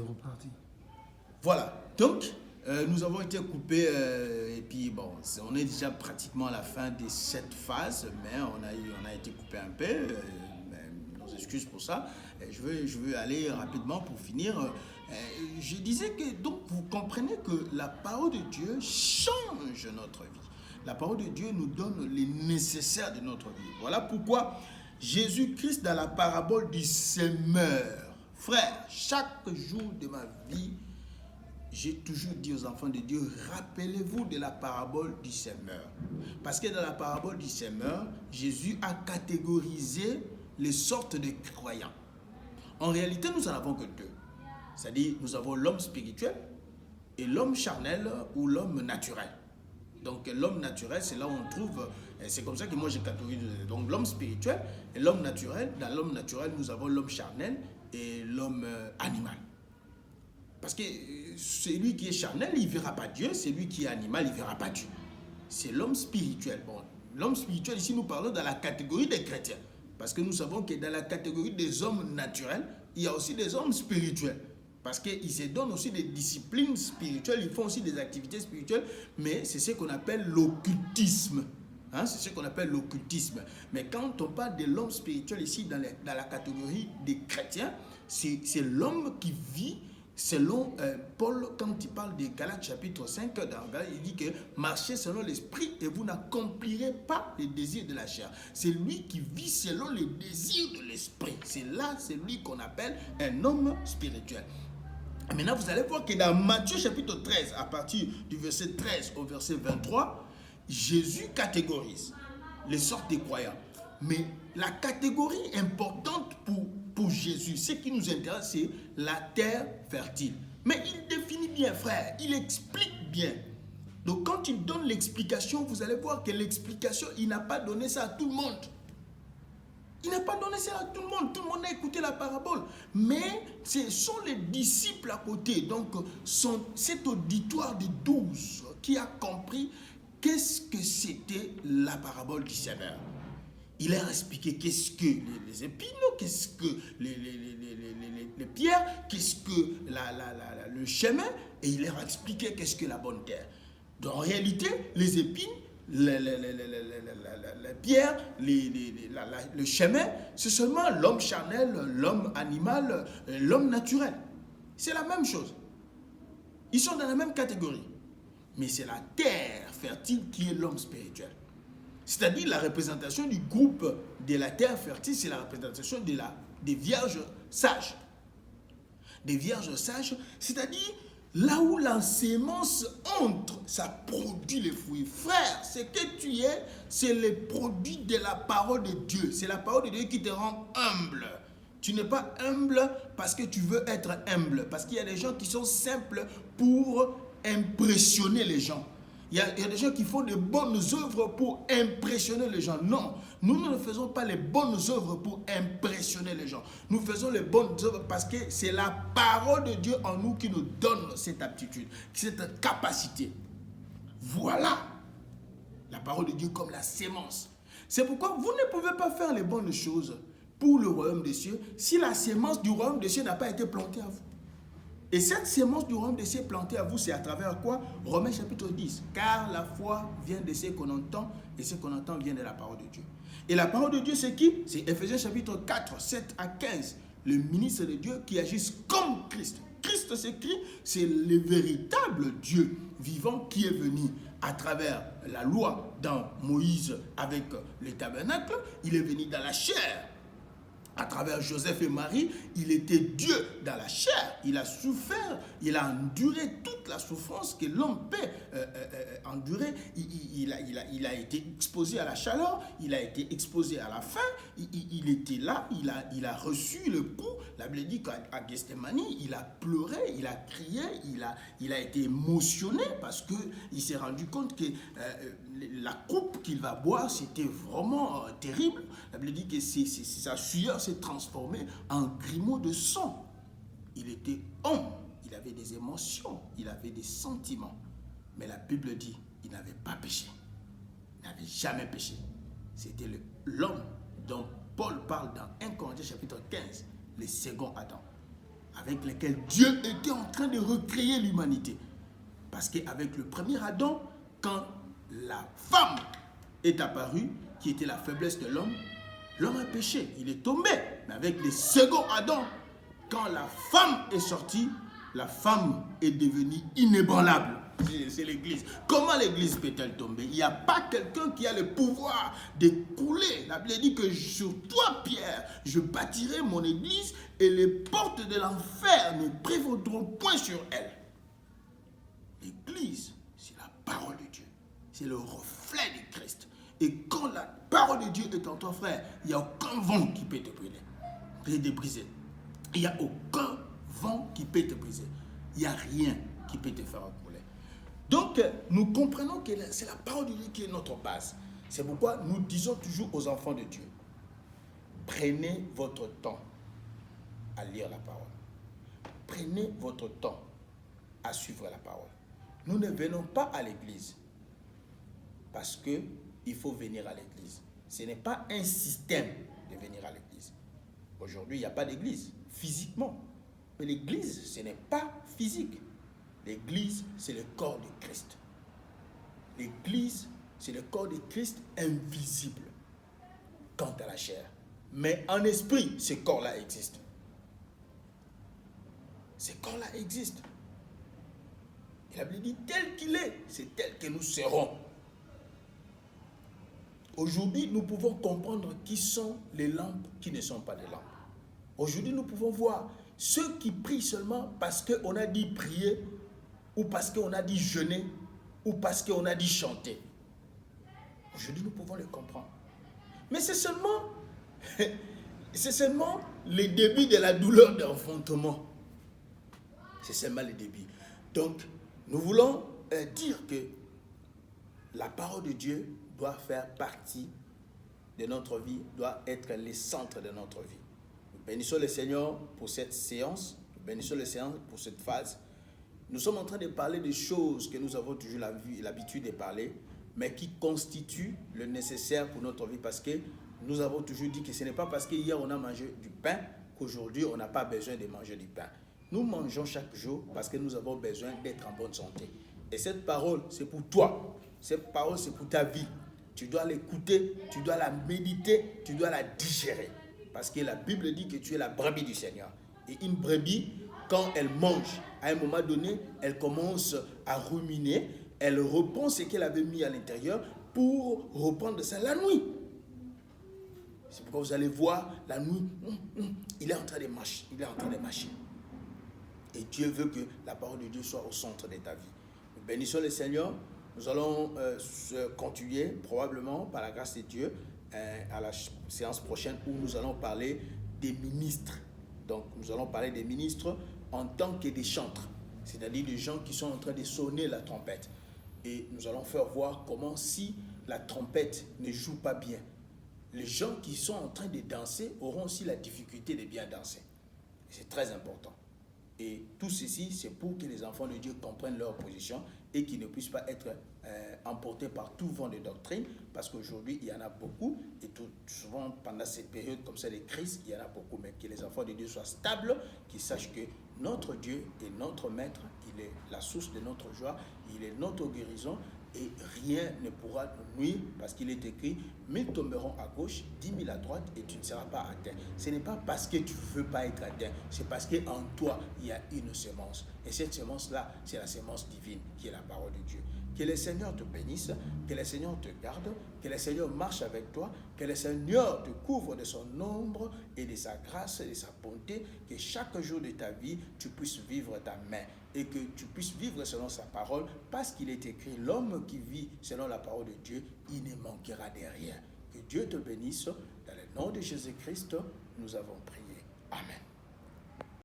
Reparti. Voilà, donc nous avons été coupés et puis bon, on est déjà pratiquement à la fin de cette phase, mais on a été coupé un peu, nos excuses pour ça. Je veux aller rapidement pour finir. Je disais que donc vous comprenez que la parole de Dieu change notre vie. La parole de Dieu nous donne les nécessaires de notre vie. Voilà pourquoi Jésus-Christ dans la parabole du semeur, frère, chaque jour de ma vie, j'ai toujours dit aux enfants de Dieu, rappelez-vous de la parabole du semeur. Parce que dans la parabole du semeur, Jésus a catégorisé les sortes de croyants. En réalité, nous n'en avons que deux. C'est-à-dire, nous avons l'homme spirituel et l'homme charnel ou l'homme naturel. Donc l'homme naturel, c'est là où on trouve, c'est comme ça que moi j'ai catégorisé. Donc l'homme spirituel et l'homme naturel. Dans l'homme naturel, nous avons l'homme charnel et l'homme animal. Parce que celui qui est charnel, il ne verra pas Dieu. Celui qui est animal, il ne verra pas Dieu. C'est l'homme spirituel. Bon, l'homme spirituel, ici nous parlons dans la catégorie des chrétiens. Parce que nous savons que dans la catégorie des hommes naturels, il y a aussi des hommes spirituels. Parce qu'ils se donnent aussi des disciplines spirituelles, ils font aussi des activités spirituelles, mais c'est ce qu'on appelle l'occultisme. Hein, c'est ce qu'on appelle l'occultisme. Mais quand on parle de l'homme spirituel ici, dans la catégorie des chrétiens, c'est l'homme qui vit selon Paul, quand il parle de Galates chapitre 5, dans Galates, il dit que marchez selon l'esprit et vous n'accomplirez pas les désirs de la chair. C'est lui qui vit selon les désirs de l'esprit. C'est lui qu'on appelle un homme spirituel. Maintenant, vous allez voir que dans Matthieu chapitre 13, à partir du verset 13 au verset 23, Jésus catégorise les sortes de croyants. Mais la catégorie importante pour Jésus, ce qui nous intéresse, c'est la terre fertile. Mais il définit bien, frère, il explique bien. Donc quand il donne l'explication, vous allez voir que l'explication, il n'a pas donné ça à tout le monde. Il n'a pas donné ça à tout le monde. Tout le monde a écouté la parabole. Mais ce sont les disciples à côté. Donc, cet auditoire de 12 qui a compris qu'est-ce que c'était la parabole du semeur. Il leur a expliqué qu'est-ce que les épines, qu'est-ce que les pierres, qu'est-ce que le chemin. Et il leur a expliqué qu'est-ce que la bonne terre. Donc, en réalité, les épines, la pierre, le chemin, c'est seulement l'homme charnel, l'homme animal, l'homme naturel. C'est la même chose. Ils sont dans la même catégorie. Mais c'est la terre fertile qui est l'homme spirituel. C'est-à-dire la représentation du groupe de la terre fertile, c'est la représentation des vierges sages. Des vierges sages, c'est-à-dire là où la sémence entre, ça produit les fruits. Frère, ce que tu es, c'est le produit de la parole de Dieu. C'est la parole de Dieu qui te rend humble. Tu n'es pas humble parce que tu veux être humble. Parce qu'il y a des gens qui sont simples pour impressionner les gens. Il y a des gens qui font de bonnes œuvres pour impressionner les gens. Non, nous ne faisons pas les bonnes œuvres pour impressionner les gens. Nous faisons les bonnes œuvres parce que c'est la parole de Dieu en nous qui nous donne cette aptitude, cette capacité. Voilà la parole de Dieu comme la sémence. C'est pourquoi vous ne pouvez pas faire les bonnes choses pour le royaume des cieux si la sémence du royaume des cieux n'a pas été plantée à vous. Et cette sémence du royaume des cieux plantée à vous, c'est à travers quoi? Romains chapitre 10. Car la foi vient de ce qu'on entend, et ce qu'on entend vient de la parole de Dieu. Et la parole de Dieu, c'est qui? C'est Éphésiens chapitre 4, 7 à 15. Le ministre de Dieu qui agisse comme Christ. Christ, c'est qui? C'est le véritable Dieu vivant qui est venu à travers la loi dans Moïse avec le tabernacle. Il est venu dans la chair. À travers Joseph et Marie, il était Dieu dans la chair. Il a souffert, il a enduré toute la souffrance que l'homme peut endurer. Il a été exposé à la chaleur, il a été exposé à la faim. Il était là, il a reçu le coup. La Bible dit qu'à Gethsémani, il a pleuré, il a crié, il a été émotionné parce qu'il s'est rendu compte que la coupe qu'il va boire, c'était vraiment terrible. La Bible dit que sa sueur s'est transformée en grumeaux de sang. Il était homme, il avait des émotions, il avait des sentiments. Mais la Bible dit qu'il n'avait pas péché. Il n'avait jamais péché. C'était l'homme dont Paul parle dans 1 Corinthiens chapitre 15, le second Adam. avec lesquels Dieu était en train de recréer l'humanité. Parce qu'avec le premier Adam, quand la femme est apparue, qui était la faiblesse de l'homme, l'homme a péché, il est tombé. Mais avec le second Adam, quand la femme est sortie, la femme est devenue inébranlable. C'est l'Église. Comment l'Église peut-elle tomber? Il n'y a pas quelqu'un qui a le pouvoir de couler. La Bible dit que sur toi, Pierre, je bâtirai mon Église et les portes de l'enfer ne prévaudront point sur elle. L'Église, c'est la parole de Dieu. C'est le reflet du Christ. Et quand la parole de Dieu est en toi, frère, il n'y a aucun vent qui peut te briser. Il n'y a aucun vent qui peut te briser. Il n'y a rien qui peut te faire couler. Donc, nous comprenons que c'est la parole de Dieu qui est notre base. C'est pourquoi nous disons toujours aux enfants de Dieu, prenez votre temps à lire la parole. Prenez votre temps à suivre la parole. Nous ne venons pas à l'église parce qu'il faut venir à l'église. Ce n'est pas un système de venir à l'église. Aujourd'hui, il n'y a pas d'église, physiquement. Mais l'église, ce n'est pas physique. L'église, c'est le corps de Christ. L'église, c'est le corps de Christ invisible quant à la chair. Mais en esprit, ce corps-là existe. Ce corps-là existe. Il a dit tel qu'il est, c'est tel que nous serons. Aujourd'hui, nous pouvons comprendre qui sont les lampes qui ne sont pas des lampes. Aujourd'hui, nous pouvons voir ceux qui prient seulement parce qu'on a dit prier, ou parce qu'on a dit jeûner, ou parce qu'on a dit chanter. Aujourd'hui, nous pouvons le comprendre. Mais c'est seulement le début de la douleur d'enfantement. C'est seulement le début. Donc, nous voulons dire que la parole de Dieu doit faire partie de notre vie, doit être le centre de notre vie. Nous bénissons le Seigneur pour cette séance, nous bénissons le Seigneur pour cette phase. Nous sommes en train de parler des choses que nous avons toujours l'habitude de parler, mais qui constituent le nécessaire pour notre vie, parce que nous avons toujours dit que ce n'est pas parce qu'hier on a mangé du pain qu'aujourd'hui on n'a pas besoin de manger du pain. Nous mangeons chaque jour parce que nous avons besoin d'être en bonne santé. Et cette parole, c'est pour toi. Cette parole, c'est pour ta vie. Tu dois l'écouter, tu dois la méditer, tu dois la digérer. Parce que la Bible dit que tu es la brebis du Seigneur. Et une brebis, quand elle mange, à un moment donné, elle commence à ruminer, elle reprend ce qu'elle avait mis à l'intérieur pour reprendre ça la nuit. C'est pourquoi vous allez voir, la nuit, il est en train de marcher, Et Dieu veut que la parole de Dieu soit au centre de ta vie. Nous bénissons le Seigneur. Nous allons continuer, probablement, par la grâce de Dieu, à la séance prochaine où nous allons parler des ministres. Donc, nous allons parler des ministres en tant que des chantres, c'est-à-dire des gens qui sont en train de sonner la trompette. Et nous allons faire voir comment, si la trompette ne joue pas bien, les gens qui sont en train de danser auront aussi la difficulté de bien danser. C'est très important. Et tout ceci, c'est pour que les enfants de Dieu comprennent leur position et qu'ils ne puissent pas être emportés par tout vent de doctrine, parce qu'aujourd'hui, il y en a beaucoup, et souvent pendant ces périodes comme ça de crise, il y en a beaucoup, mais que les enfants de Dieu soient stables, qu'ils sachent que notre Dieu est notre maître, il est la source de notre joie, il est notre guérison, et rien ne pourra nous nuire, parce qu'il est écrit, 1000 tomberont à gauche, 10 000 à droite, et tu ne seras pas atteint. Ce n'est pas parce que tu ne veux pas être atteint, c'est parce qu'en toi, il y a une semence. Et cette semence-là, c'est la semence divine, qui est la parole de Dieu. Que le Seigneur te bénisse, que le Seigneur te garde, que le Seigneur marche avec toi, que le Seigneur te couvre de son ombre et de sa grâce et de sa bonté, que chaque jour de ta vie, tu puisses vivre ta main et que tu puisses vivre selon sa parole, parce qu'il est écrit, l'homme qui vit selon la parole de Dieu, il ne manquera de rien. Que Dieu te bénisse. Dans le nom de Jésus-Christ, nous avons prié. Amen.